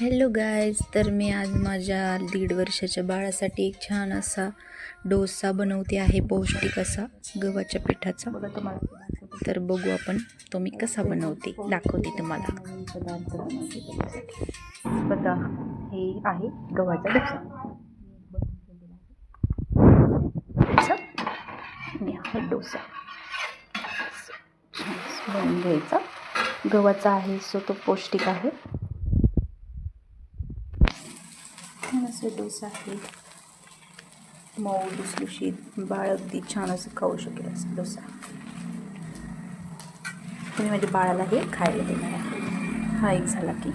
Hello guys, तर मी आज माझ्या 1.5 वर्षाच्या बाळासाठी एक छान असा डोसा बनवते आहे, पौष्टिक असा गव्हाच्या पिठाचा. तर बघू आपण तो मी कसा बनवते, दाखवते तुम्हाला. पदार्थ बनवते त्याच्यासाठी. बघा, हे आहे गव्हाचा डोसा. आणि हा डोसा बनवून घ्यायचा. गव्हाचा आहे सो तो पौष्टिक आहे. छान असं डोसा आहे, मऊ लुसलुशीत, बाळ अगदी छान असं खाऊ शकेल असं डोसा. तुम्ही माझ्या बाळाला हे खायला देणार आहे. हा एक झाला की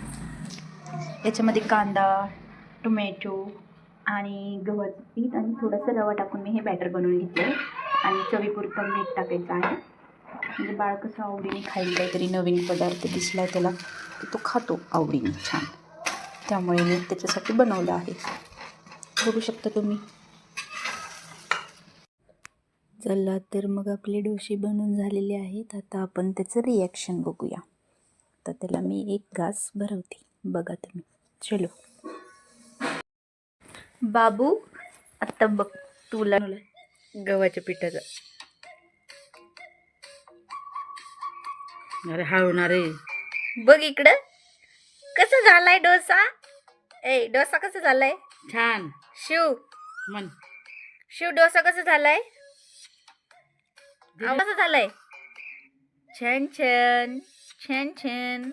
याच्यामध्ये कांदा, टोमॅटो आणि गव्हाचं पीठ आणि थोडंसं रवा टाकून मी हे बॅटर बनवून घेतलं आहे. आणि चवीपुरतं मीठ टाकायचं आहे. म्हणजे बाळ कसं आवडीने खाईल, काहीतरी नवीन पदार्थ दिसला त्याला तर तो खातो आवडीने छान. त्यामुळे मी त्याच्यासाठी बनवलं आहे. बघू शकता तुम्ही. चला तर मग आपले डोसे बनवून झालेले आहेत. आता आपण त्याचं रिॲक्शन बघूया. तर त्याला मी एक घास भरवते, बघा तुम्ही. चलो बाबू, आता बघ तुला गव्हाच्या पिठाचा. अरे हळवणार रे. बघ इकडं कसा झालाय डोसा. डोसा कसा झालाय? छान. शिव मन शिव डोसा कसा झालाय? कसा झालाय? छान छान छान छान.